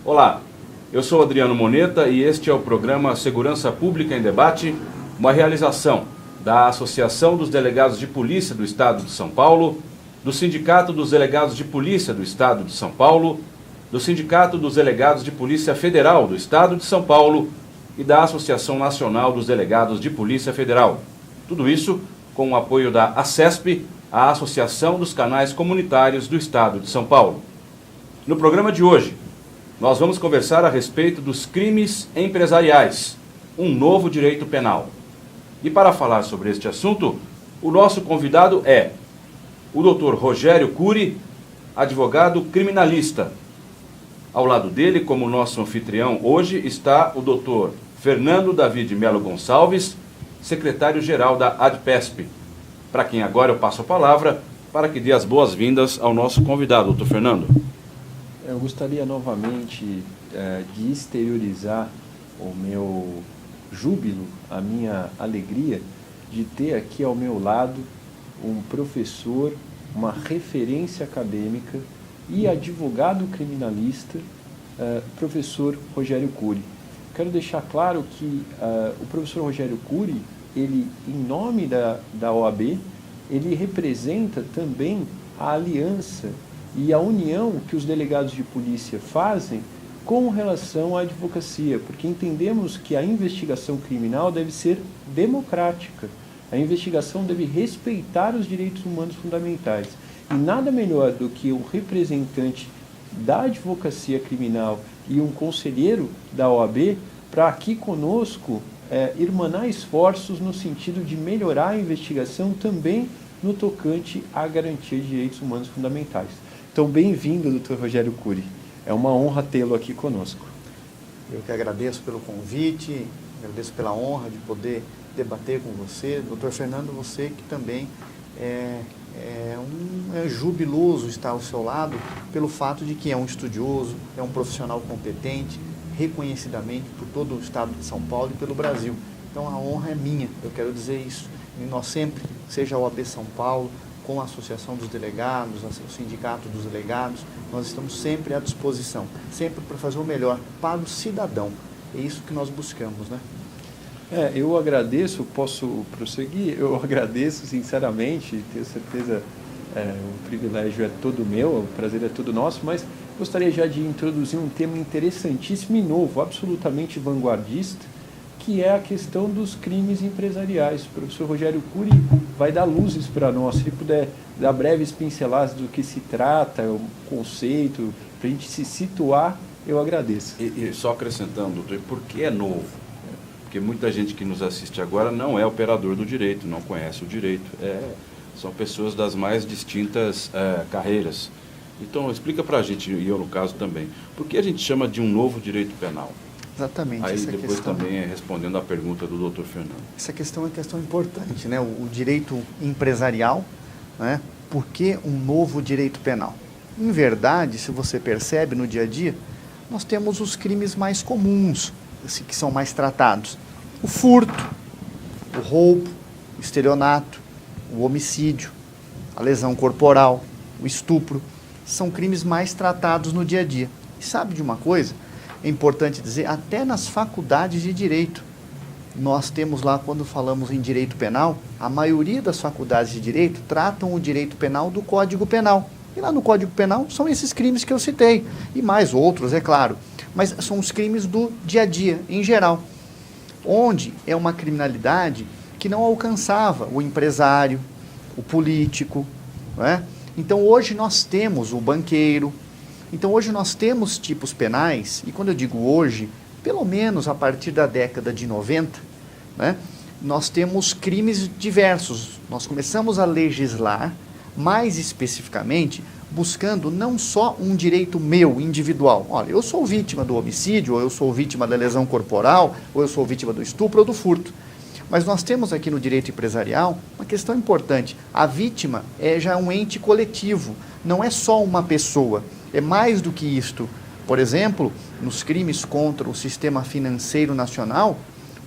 Olá, eu sou Adriano Moneta e este é o programa Segurança Pública em Debate, uma realização da Associação dos Delegados de Polícia do Estado de São Paulo, do Sindicato dos Delegados de Polícia do Estado de São Paulo, do Sindicato dos Delegados de Polícia Federal do Estado de São Paulo e da Associação Nacional dos Delegados de Polícia Federal. Tudo isso com o apoio da ACESP, a Associação dos Canais Comunitários do Estado de São Paulo. No programa de hoje, nós vamos conversar a respeito dos crimes empresariais, um novo direito penal. E para falar sobre este assunto, o nosso convidado é o Dr. Rogério Cury, advogado criminalista. Ao lado dele, como nosso anfitrião hoje, está o Dr. Fernando David Melo Gonçalves, secretário-geral da ADPESP, para quem agora eu passo a palavra para que dê as boas-vindas ao nosso convidado, Dr. Fernando. Eu gostaria novamente de exteriorizar o meu júbilo, a minha alegria de ter aqui ao meu lado um professor, uma referência acadêmica e advogado criminalista, professor Rogério Cury. Quero deixar claro que o professor Rogério Cury, ele, em nome da OAB, ele representa também a aliança e a união que os delegados de polícia fazem com relação à advocacia, porque entendemos que a investigação criminal deve ser democrática, a investigação deve respeitar os direitos humanos fundamentais. E nada melhor do que um representante da advocacia criminal e um conselheiro da OAB para aqui conosco irmanar esforços no sentido de melhorar a investigação também no tocante à garantia de direitos humanos fundamentais. Então, bem-vindo, Dr. Rogério Cury. É uma honra tê-lo aqui conosco. Eu que agradeço pelo convite, agradeço pela honra de poder debater com você. Dr. Fernando, você que também é jubiloso estar ao seu lado pelo fato de que é um estudioso, é um profissional competente, reconhecidamente por todo o estado de São Paulo e pelo Brasil. Então, a honra é minha, eu quero dizer isso. E nós sempre, seja a OAB São Paulo, com a Associação dos Delegados, o Sindicato dos Delegados, nós estamos sempre à disposição, sempre para fazer o melhor para o cidadão. É isso que nós buscamos, né? Eu agradeço, posso prosseguir? Eu agradeço sinceramente, tenho certeza o privilégio é todo meu, o prazer é todo nosso, mas gostaria já de introduzir um tema interessantíssimo e novo, absolutamente vanguardista, que é a questão dos crimes empresariais. O professor Rogério Cury vai dar luzes para nós, se ele puder dar breves pinceladas do que se trata, o conceito, para a gente se situar, eu agradeço. E só acrescentando, doutor, por que é novo? Porque muita gente que nos assiste agora não é operador do direito, não conhece o direito, são pessoas das mais distintas carreiras. Então, explica para a gente, e eu no caso também, por que a gente chama de um novo direito penal? Exatamente. Aí essa depois questão, também respondendo à pergunta do Dr. Fernando. Essa questão é uma questão importante, né? O direito empresarial, né? Por que um novo direito penal? Em verdade, se você percebe no dia a dia, nós temos os crimes mais comuns, que são mais tratados. O furto, o roubo, o estelionato, o homicídio, a lesão corporal, o estupro, são crimes mais tratados no dia a dia. E sabe de uma coisa? É importante dizer, até nas faculdades de direito, nós temos lá, quando falamos em direito penal, a maioria das faculdades de direito tratam o direito penal do Código Penal. E lá no Código Penal são esses crimes que eu citei, e mais outros, é claro. Mas são os crimes do dia a dia, em geral, onde é uma criminalidade que não alcançava o empresário, o político, não é? Então hoje nós temos o banqueiro. Então hoje nós temos tipos penais, e quando eu digo hoje, pelo menos a partir da década de 90, né, nós temos crimes diversos. Nós começamos a legislar, mais especificamente, buscando não só um direito meu, individual. Olha, eu sou vítima do homicídio, ou eu sou vítima da lesão corporal, ou eu sou vítima do estupro ou do furto. Mas nós temos aqui no direito empresarial uma questão importante. A vítima já é um ente coletivo, não é só uma pessoa. É mais do que isto. Por exemplo, nos crimes contra o sistema financeiro nacional,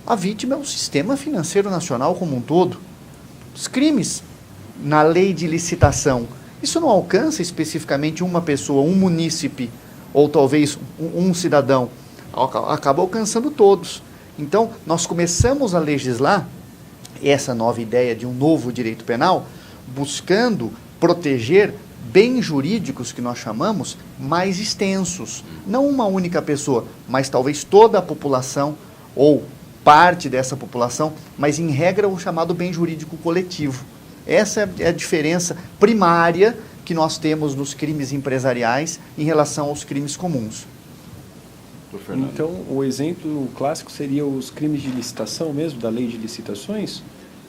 a vítima é o sistema financeiro nacional como um todo. Os crimes na lei de licitação, isso não alcança especificamente uma pessoa, um munícipe, ou talvez um cidadão, acaba alcançando todos. Então, nós começamos a legislar essa nova ideia de um novo direito penal, buscando proteger bens jurídicos, que nós chamamos, mais extensos. Não uma única pessoa, mas talvez toda a população, ou parte dessa população, mas em regra o chamado bem jurídico coletivo. Essa é a diferença primária que nós temos nos crimes empresariais em relação aos crimes comuns. Então, o exemplo clássico seria os crimes de licitação mesmo, da lei de licitações,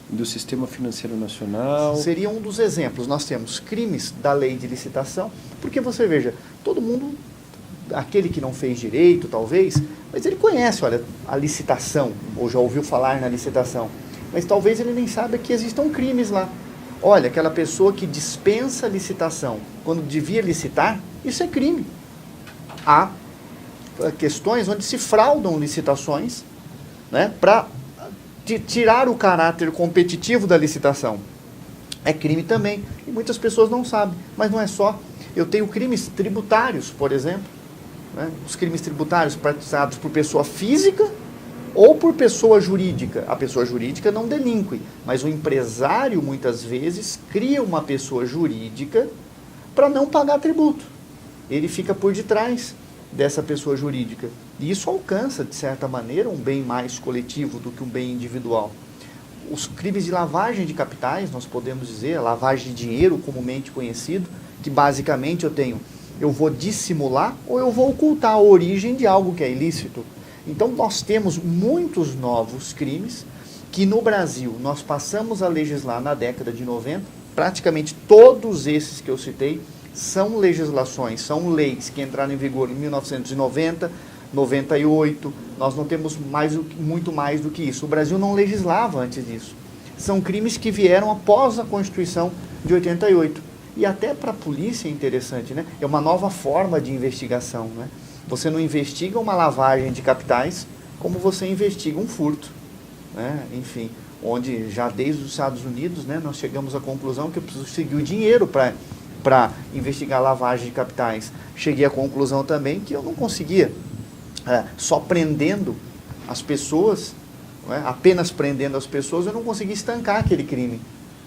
do Sistema Financeiro Nacional. Seria um dos exemplos. Nós temos crimes da lei de licitação, porque você veja, todo mundo, aquele que não fez direito, talvez, mas ele conhece, olha, a licitação, ou já ouviu falar na licitação, mas talvez ele nem saiba que existam crimes lá. Olha, aquela pessoa que dispensa a licitação quando devia licitar, isso é crime. Há questões onde se fraudam licitações, né, para tirar o caráter competitivo da licitação. É crime também, e muitas pessoas não sabem, mas não é só. Eu tenho crimes tributários, por exemplo, né, os crimes tributários praticados por pessoa física ou por pessoa jurídica. A pessoa jurídica não delinque, mas o empresário muitas vezes cria uma pessoa jurídica para não pagar tributo. Ele fica por detrás dessa pessoa jurídica. E isso alcança, de certa maneira, um bem mais coletivo do que um bem individual. Os crimes de lavagem de capitais, nós podemos dizer, a lavagem de dinheiro comumente conhecido, que basicamente eu vou dissimular ou eu vou ocultar a origem de algo que é ilícito. Então nós temos muitos novos crimes que no Brasil nós passamos a legislar na década de 90, praticamente todos esses que eu citei são legislações, são leis que entraram em vigor em 1990, 98, nós não temos muito mais do que isso. O Brasil não legislava antes disso. São crimes que vieram após a Constituição de 88. E até para a polícia é interessante, né? É uma nova forma de investigação, né? Você não investiga uma lavagem de capitais como você investiga um furto, né? Enfim, onde já desde os Estados Unidos, né, nós chegamos à conclusão que eu preciso seguir o dinheiro para investigar a lavagem de capitais. Cheguei à conclusão também que eu não conseguia, só prendendo as pessoas, né, apenas prendendo as pessoas, eu não conseguia estancar aquele crime.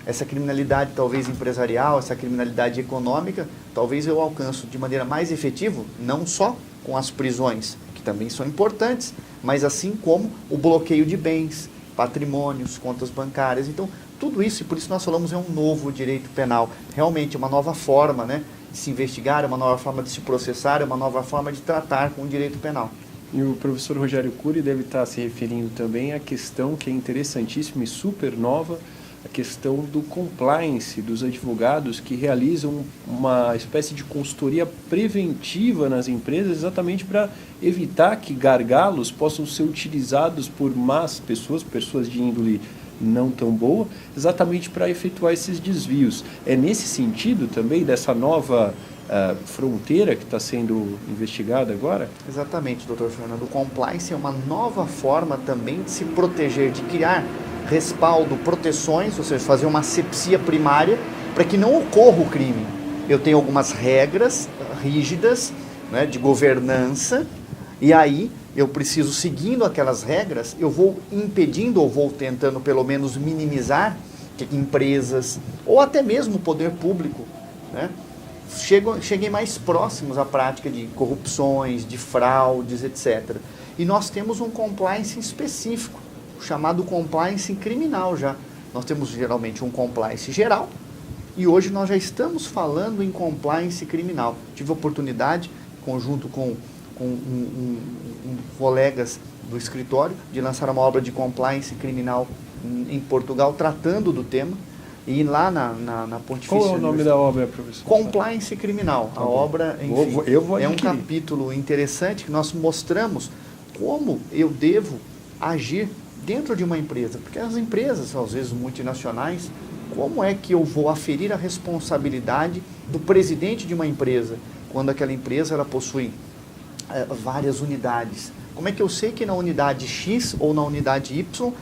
Essa criminalidade talvez empresarial, essa criminalidade econômica, talvez eu alcanço de maneira mais efetiva, não só com as prisões, que também são importantes, mas assim como o bloqueio de bens, patrimônios, contas bancárias. Então, tudo isso, e por isso nós falamos, é um novo direito penal. Realmente, é uma nova forma, né, de se investigar, é uma nova forma de se processar, é uma nova forma de tratar com o direito penal. E o professor Rogério Cury deve estar se referindo também à questão que é interessantíssima e super nova, a questão do compliance dos advogados que realizam uma espécie de consultoria preventiva nas empresas exatamente para evitar que gargalos possam ser utilizados por más pessoas de índole não tão boa, exatamente para efetuar esses desvios. É nesse sentido também dessa nova fronteira que está sendo investigada agora? Exatamente, doutor Fernando. O compliance é uma nova forma também de se proteger, de criar respaldo, proteções, ou seja, fazer uma asepsia primária para que não ocorra o crime. Eu tenho algumas regras rígidas, né, de governança, e aí eu preciso, seguindo aquelas regras, eu vou impedindo ou vou tentando pelo menos minimizar que empresas ou até mesmo o poder público, né, cheguem mais próximos à prática de corrupções, de fraudes, etc. E nós temos um compliance específico, chamado compliance criminal já. Nós temos geralmente um compliance geral e hoje nós já estamos falando em compliance criminal. Tive a oportunidade, conjunto com colegas do escritório, de lançar uma obra de compliance criminal em Portugal, tratando do tema. E lá na Pontifícia... Qual é o nome da obra, professor? Compliance criminal. A obra, enfim, é um capítulo interessante que nós mostramos como eu devo agir dentro de uma empresa, porque as empresas, às vezes multinacionais, como é que eu vou aferir a responsabilidade do presidente de uma empresa, quando aquela empresa ela possui várias unidades? Como é que eu sei que na unidade X ou na unidade Y,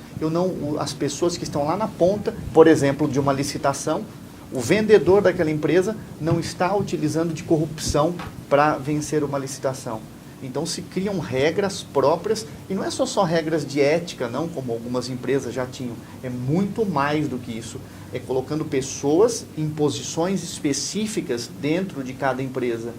as pessoas que estão lá na ponta, por exemplo, de uma licitação, o vendedor daquela empresa não está utilizando de corrupção para vencer uma licitação. Então se criam regras próprias, e não é só regras de ética, não, como algumas empresas já tinham, é muito mais do que isso. É colocando pessoas em posições específicas dentro de cada empresa.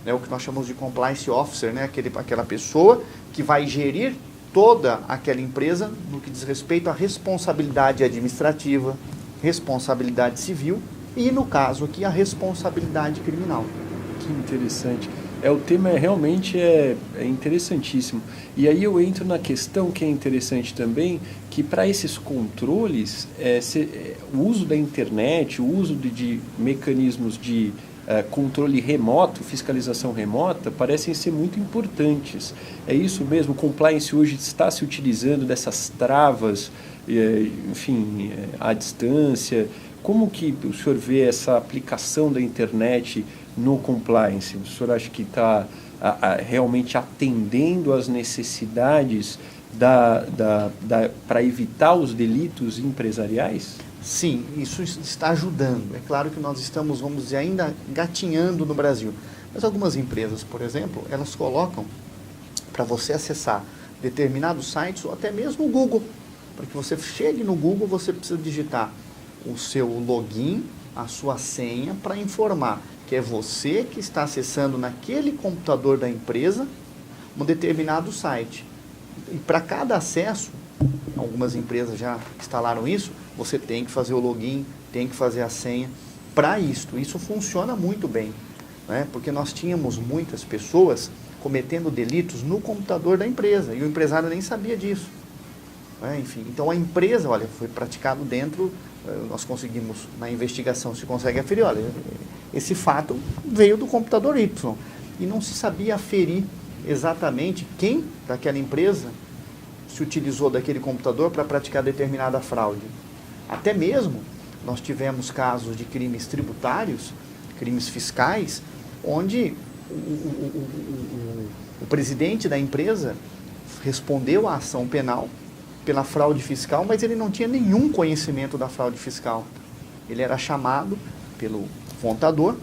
É o que nós chamamos de compliance officer, né? Aquela pessoa que vai gerir toda aquela empresa no que diz respeito à responsabilidade administrativa, responsabilidade civil e, no caso aqui, a responsabilidade criminal. Que interessante. O tema realmente é interessantíssimo. E aí eu entro na questão que é interessante também, que para esses controles, o uso da internet, o uso de mecanismos de controle remoto, fiscalização remota, parecem ser muito importantes. É isso mesmo? O compliance hoje está se utilizando dessas travas, enfim, à distância. Como que o senhor vê essa aplicação da internet no compliance? O senhor acha que está realmente atendendo às necessidades para evitar os delitos empresariais? Sim, isso está ajudando. É claro que nós estamos, vamos dizer, ainda gatinhando no Brasil. Mas algumas empresas, por exemplo, elas colocam para você acessar determinados sites ou até mesmo o Google. Para que você chegue no Google, você precisa digitar o seu login, a sua senha, para informar que é você que está acessando naquele computador da empresa um determinado site. E para cada acesso, algumas empresas já instalaram isso, você tem que fazer o login, tem que fazer a senha para isto. Isso funciona muito bem, né? Porque nós tínhamos muitas pessoas cometendo delitos no computador da empresa e o empresário nem sabia disso. Enfim, então a empresa, olha, foi praticado dentro, nós conseguimos, na investigação se consegue aferir, olha, esse fato veio do computador Y e não se sabia aferir exatamente quem daquela empresa se utilizou daquele computador para praticar determinada fraude. Até mesmo nós tivemos casos de crimes tributários, crimes fiscais, onde o presidente da empresa respondeu à ação penal pela fraude fiscal, mas ele não tinha nenhum conhecimento da fraude fiscal. Ele era chamado pelo contador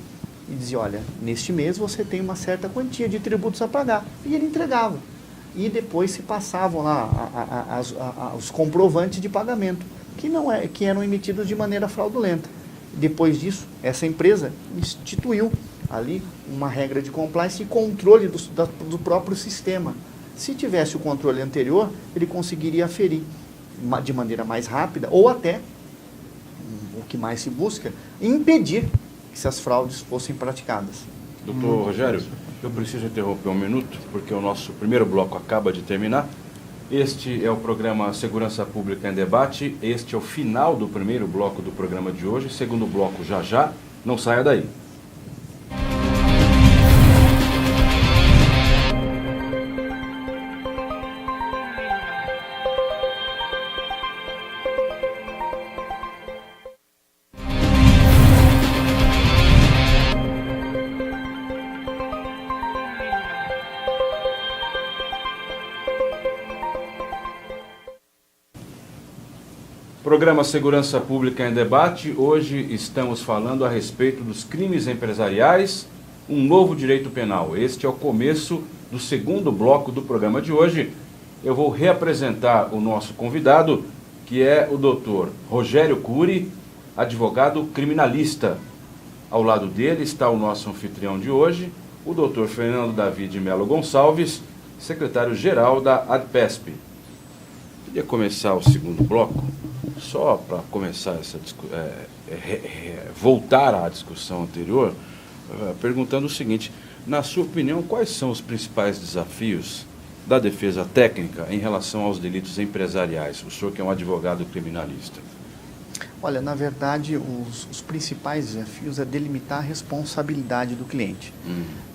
e dizia, olha, neste mês você tem uma certa quantia de tributos a pagar. E ele entregava. E depois se passavam lá os comprovantes de pagamento, que eram emitidos de maneira fraudulenta. Depois disso, essa empresa instituiu ali uma regra de compliance e controle do próprio sistema. Se tivesse o controle anterior, ele conseguiria aferir de maneira mais rápida, ou até, o que mais se busca, impedir que essas fraudes fossem praticadas. Doutor Rogério, eu preciso interromper um minuto, porque o nosso primeiro bloco acaba de terminar. Este é o programa Segurança Pública em Debate. Este é o final do primeiro bloco do programa de hoje. Segundo bloco já. Não saia daí. Programa Segurança Pública em Debate. Hoje estamos falando a respeito dos crimes empresariais, um novo direito penal. Este é o começo do segundo bloco do programa de hoje. Eu vou reapresentar o nosso convidado, que é o doutor Rogério Cury, advogado criminalista. Ao lado dele está o nosso anfitrião de hoje, o doutor Fernando Davi de Melo Gonçalves, secretário-geral da ADPESP. Queria começar o segundo bloco, só para começar voltar à discussão anterior, perguntando o seguinte: na sua opinião, quais são os principais desafios da defesa técnica em relação aos delitos empresariais? O senhor que é um advogado criminalista. Olha, na verdade, os principais desafios é delimitar a responsabilidade do cliente.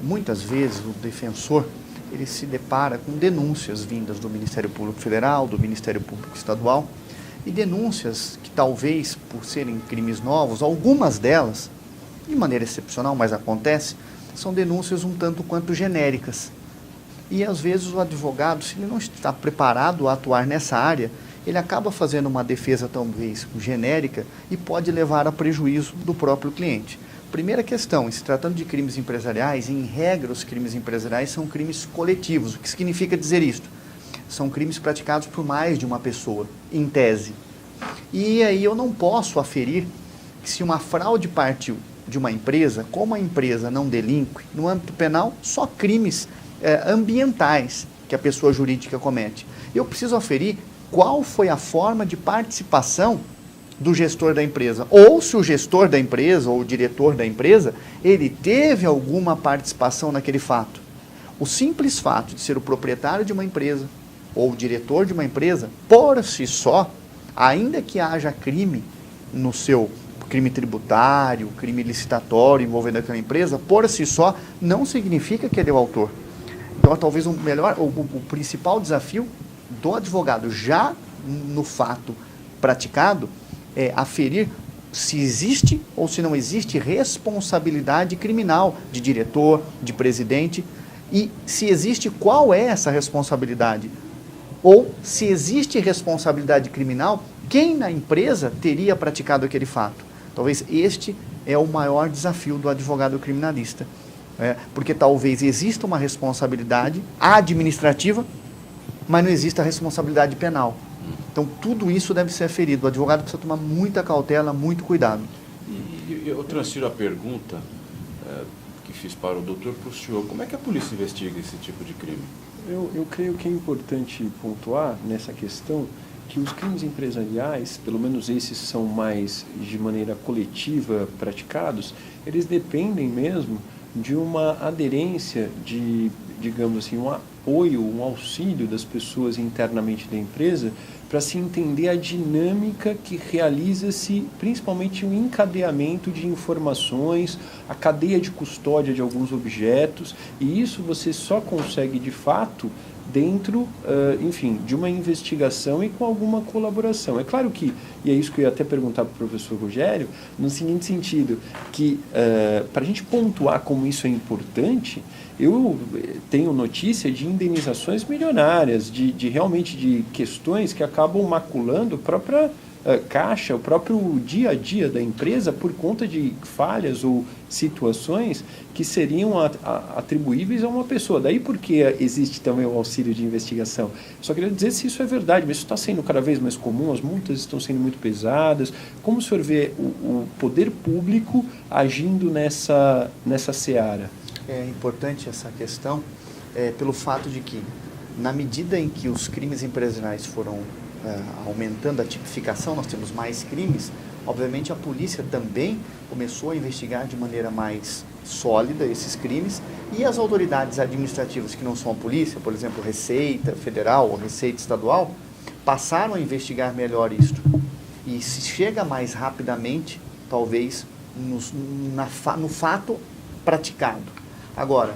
Muitas vezes o defensor ele se depara com denúncias vindas do Ministério Público Federal, do Ministério Público Estadual, e denúncias que talvez, por serem crimes novos, algumas delas, de maneira excepcional, mas acontece, são denúncias um tanto quanto genéricas. E às vezes o advogado, se ele não está preparado a atuar nessa área, ele acaba fazendo uma defesa talvez genérica e pode levar a prejuízo do próprio cliente. Primeira questão, se tratando de crimes empresariais, em regra os crimes empresariais são crimes coletivos. O que significa dizer isto? São crimes praticados por mais de uma pessoa, em tese. E aí eu não posso aferir que se uma fraude partiu de uma empresa, como a empresa não delinque, no âmbito penal, só crimes ambientais que a pessoa jurídica comete. Eu preciso aferir qual foi a forma de participação do gestor da empresa, ou se o gestor da empresa, ou o diretor da empresa, ele teve alguma participação naquele fato. O simples fato de ser o proprietário de uma empresa, ou o diretor de uma empresa, por si só, ainda que haja crime no seu crime tributário, crime licitatório envolvendo aquela empresa, por si só, não significa que ele é o autor. Então, talvez o principal desafio do advogado, já no fato praticado, é aferir se existe ou se não existe responsabilidade criminal de diretor, de presidente, e se existe, qual é essa responsabilidade? Ou se existe responsabilidade criminal, quem na empresa teria praticado aquele fato? Talvez este é o maior desafio do advogado criminalista, porque talvez exista uma responsabilidade administrativa, mas não existe a responsabilidade penal. Então, tudo isso deve ser aferido. O advogado precisa tomar muita cautela, muito cuidado. E eu transfiro a pergunta que fiz para o doutor para o senhor. Como é que a polícia investiga esse tipo de crime? Eu creio que é importante pontuar nessa questão que os crimes empresariais, pelo menos esses são mais de maneira coletiva praticados, eles dependem mesmo de uma aderência, de, digamos assim, um apoio, um auxílio das pessoas internamente da empresa para se entender a dinâmica que realiza-se, principalmente o encadeamento de informações, a cadeia de custódia de alguns objetos, e isso você só consegue de fato dentro, enfim, de uma investigação e com alguma colaboração. É claro que, e é isso que eu ia até perguntar para o professor Rogério, no seguinte sentido, que para a gente pontuar como isso é importante, eu tenho notícia de indenizações milionárias, de realmente de questões que acabam maculando a própria caixa, o próprio dia a dia da empresa por conta de falhas ou situações que seriam atribuíveis a uma pessoa. Daí porque existe também o auxílio de investigação. Só queria dizer se isso é verdade, mas isso está sendo cada vez mais comum, as multas estão sendo muito pesadas. Como o senhor vê o poder público agindo nessa seara? É importante essa questão pelo fato de que, na medida em que os crimes empresariais foram aumentando a tipificação, nós temos mais crimes, obviamente a polícia também começou a investigar de maneira mais sólida esses crimes, e as autoridades administrativas que não são a polícia, por exemplo, Receita Federal ou Receita Estadual, passaram a investigar melhor isto. E se chega mais rapidamente, talvez, no fato praticado. Agora,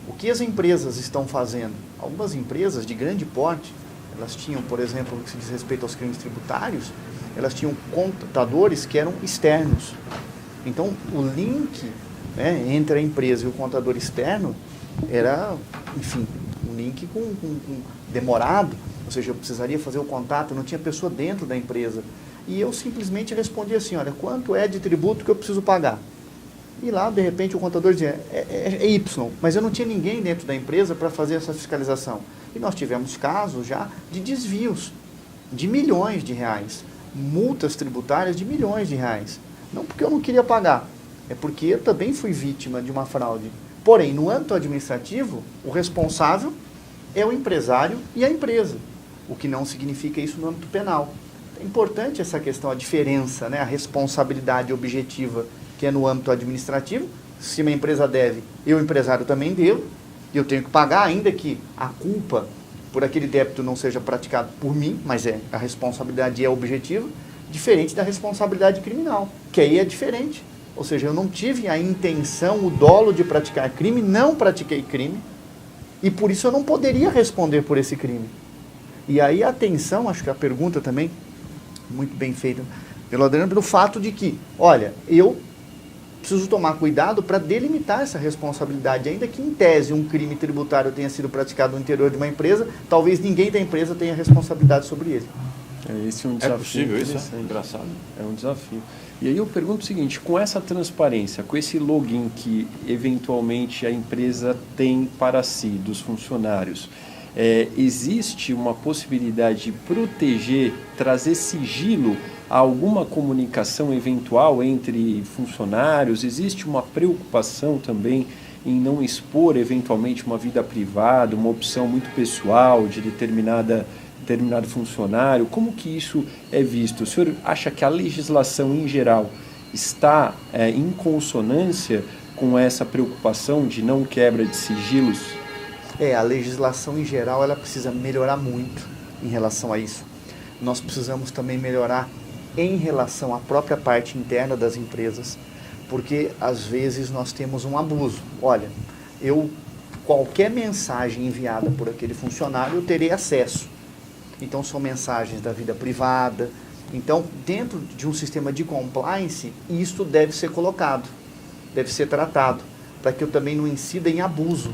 o que as empresas estão fazendo? Algumas empresas de grande porte, elas tinham, por exemplo, no que se diz respeito aos crimes tributários, elas tinham contadores que eram externos. Então, o link entre a empresa e o contador externo era, enfim, um link demorado, ou seja, eu precisaria fazer o contato, não tinha pessoa dentro da empresa. E eu simplesmente respondi assim, olha, quanto é de tributo que eu preciso pagar? E lá, de repente, o contador dizia, é Y, mas eu não tinha ninguém dentro da empresa para fazer essa fiscalização. E nós tivemos casos já de desvios de milhões de reais, multas tributárias de milhões de reais. Não porque eu não queria pagar, é porque eu também fui vítima de uma fraude. Porém, no âmbito administrativo, o responsável é o empresário e a empresa, o que não significa isso no âmbito penal. É importante essa questão, a diferença, a responsabilidade objetiva que é no âmbito administrativo. Se uma empresa deve, eu, empresário, também devo, e eu tenho que pagar, ainda que a culpa por aquele débito não seja praticado por mim, mas a responsabilidade é objetiva, diferente da responsabilidade criminal, que aí é diferente. Ou seja, eu não tive a intenção, o dolo de praticar crime, não pratiquei crime, e por isso eu não poderia responder por esse crime. E aí, atenção, acho que a pergunta também, muito bem feita pelo Adriano, pelo fato de que, olha, eu preciso tomar cuidado para delimitar essa responsabilidade, ainda que em tese um crime tributário tenha sido praticado no interior de uma empresa, talvez ninguém da empresa tenha responsabilidade sobre ele. Esse é um desafio. É possível isso? Interessante. Engraçado. É um desafio. E aí eu pergunto o seguinte, com essa transparência, com esse login que eventualmente a empresa tem para si, dos funcionários, existe uma possibilidade de proteger, trazer sigilo a alguma comunicação eventual entre funcionários? Existe uma preocupação também em não expor eventualmente uma vida privada, uma opção muito pessoal de determinado funcionário? Como que isso é visto? O senhor acha que a legislação em geral está em consonância com essa preocupação de não quebra de sigilos? A legislação em geral ela precisa melhorar muito em relação a isso. Nós precisamos também melhorar em relação à própria parte interna das empresas, porque às vezes nós temos um abuso. Olha, qualquer mensagem enviada por aquele funcionário eu terei acesso. Então são mensagens da vida privada. Então, dentro de um sistema de compliance, isso deve ser colocado, deve ser tratado, para que eu também não incida em abuso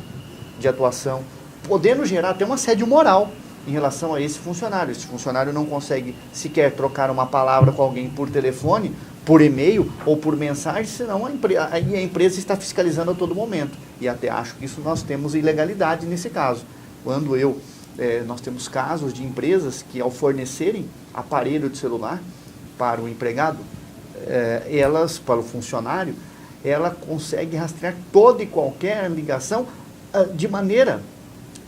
de atuação, podendo gerar até um assédio moral em relação a esse funcionário. Esse funcionário não consegue sequer trocar uma palavra com alguém por telefone, por e-mail ou por mensagem, senão a empresa está fiscalizando a todo momento. E até acho que isso nós temos ilegalidade nesse caso. Quando nós temos casos de empresas que, ao fornecerem aparelho de celular para o empregado, para o funcionário, ela consegue rastrear toda e qualquer ligação de maneira...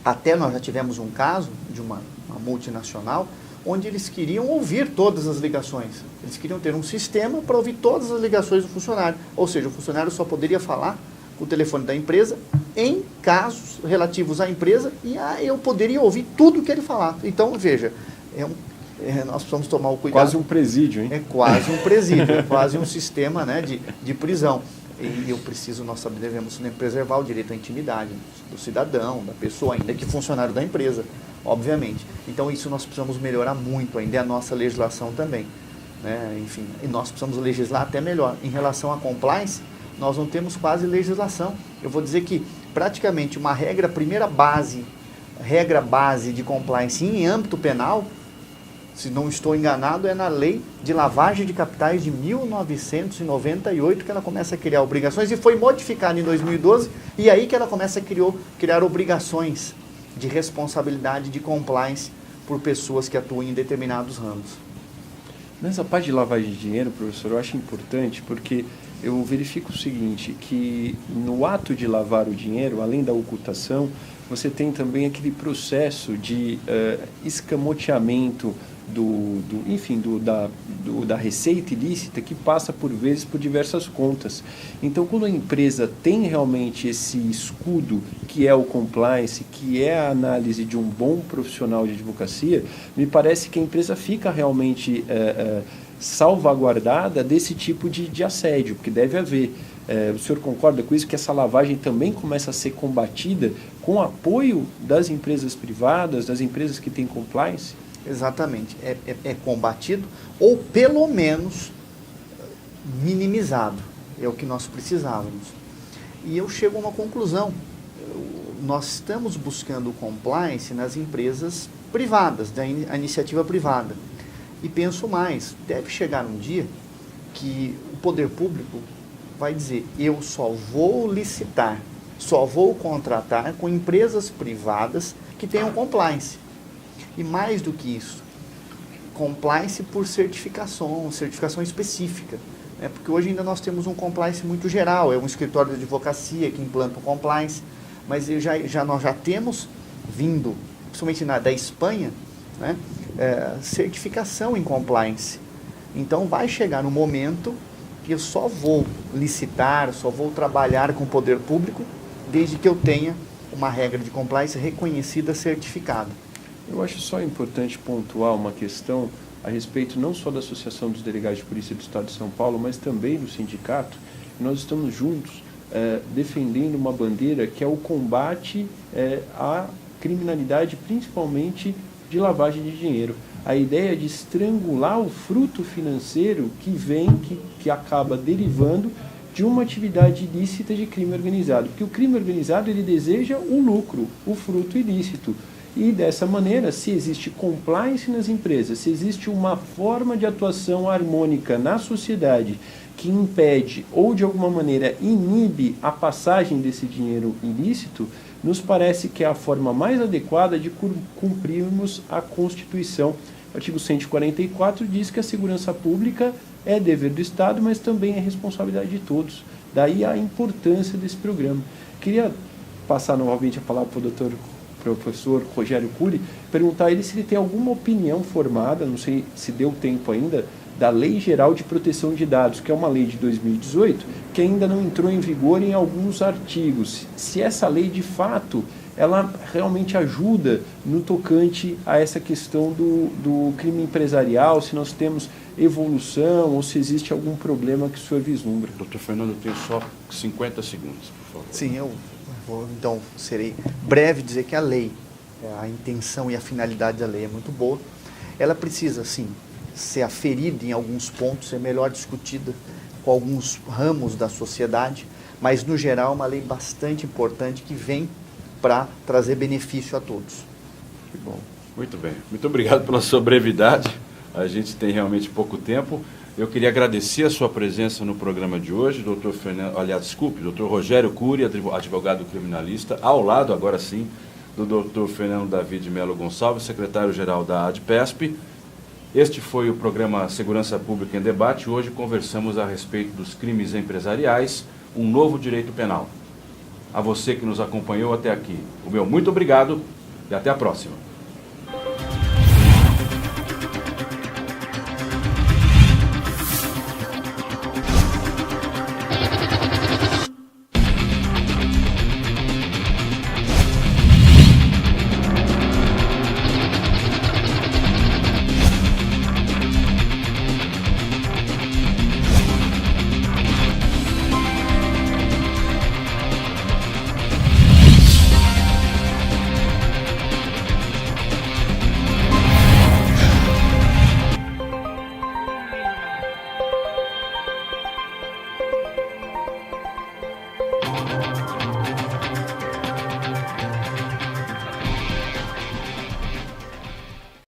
Até nós já tivemos um caso de uma multinacional onde eles queriam ouvir todas as ligações. Eles queriam ter um sistema para ouvir todas as ligações do funcionário. Ou seja, o funcionário só poderia falar com o telefone da empresa em casos relativos à empresa e eu poderia ouvir tudo que ele falava. Então, veja, nós precisamos tomar o cuidado. Quase um presídio, hein? É quase um presídio, é quase um sistema, né, de prisão. E nós devemos preservar o direito à intimidade do cidadão, da pessoa, ainda que funcionário da empresa, obviamente. Então isso nós precisamos melhorar muito ainda, é a nossa legislação também, né? Enfim, e nós precisamos legislar até melhor. Em relação à compliance, nós não temos quase legislação. Eu vou dizer que praticamente uma regra base de compliance em âmbito penal, se não estou enganado, é na lei de lavagem de capitais de 1998 que ela começa a criar obrigações e foi modificada em 2012 e aí que ela começa a criar obrigações de responsabilidade de compliance por pessoas que atuam em determinados ramos. Nessa parte de lavagem de dinheiro, professor, eu acho importante porque eu verifico o seguinte, que no ato de lavar o dinheiro, além da ocultação, você tem também aquele processo de escamoteamento da receita ilícita que passa por vezes por diversas contas. Então, quando a empresa tem realmente esse escudo que é o compliance, que é a análise de um bom profissional de advocacia, me parece que a empresa fica realmente salvaguardada desse tipo de assédio, porque deve haver. O senhor concorda com isso, que essa lavagem também começa a ser combatida com o apoio das empresas privadas, das empresas que têm compliance? Exatamente, é combatido ou pelo menos minimizado, é o que nós precisávamos. E eu chego a uma conclusão, nós estamos buscando o compliance nas empresas privadas, da iniciativa privada. E penso mais, deve chegar um dia que o poder público vai dizer, eu só vou licitar, só vou contratar com empresas privadas que tenham compliance. E mais do que isso, compliance por certificação específica. Né? Porque hoje ainda nós temos um compliance muito geral, é um escritório de advocacia que implanta o compliance, mas nós já temos vindo, principalmente da Espanha, né? Certificação em compliance. Então vai chegar um momento que eu só vou licitar, só vou trabalhar com o poder público desde que eu tenha uma regra de compliance reconhecida, certificada. Eu acho só importante pontuar uma questão a respeito não só da Associação dos Delegados de Polícia do Estado de São Paulo, mas também do sindicato. Nós estamos juntos defendendo uma bandeira que é o combate à criminalidade, principalmente de lavagem de dinheiro. A ideia de estrangular o fruto financeiro que acaba derivando de uma atividade ilícita de crime organizado. Porque o crime organizado ele deseja o lucro, o fruto ilícito. E dessa maneira, se existe compliance nas empresas, se existe uma forma de atuação harmônica na sociedade que impede ou de alguma maneira inibe a passagem desse dinheiro ilícito, nos parece que é a forma mais adequada de cumprirmos a Constituição. O artigo 144 diz que a segurança pública é dever do Estado, mas também é responsabilidade de todos. Daí a importância desse programa. Queria passar novamente a palavra para o professor Rogério Cury, perguntar a ele se ele tem alguma opinião formada, não sei se deu tempo ainda, da Lei Geral de Proteção de Dados, que é uma lei de 2018, que ainda não entrou em vigor em alguns artigos. Se essa lei, de fato, ela realmente ajuda no tocante a essa questão do crime empresarial, se nós temos evolução ou se existe algum problema que o senhor vislumbra. Doutor Fernando, eu tenho só 50 segundos, por favor. Sim, eu vou, então, serei breve dizer que a lei, a intenção e a finalidade da lei é muito boa. Ela precisa, sim, ser aferida em alguns pontos, ser melhor discutida com alguns ramos da sociedade, mas, no geral, é uma lei bastante importante que vem para trazer benefício a todos. Que bom. Muito bem. Muito obrigado pela sua brevidade. A gente tem realmente pouco tempo. Eu queria agradecer a sua presença no programa de hoje, doutor Rogério Cury, advogado criminalista, ao lado, agora sim, do doutor Fernando David Melo Gonçalves, secretário-geral da ADPESP. Este foi o programa Segurança Pública em Debate. Hoje conversamos a respeito dos crimes empresariais, um novo direito penal. A você que nos acompanhou até aqui, o meu muito obrigado e até a próxima.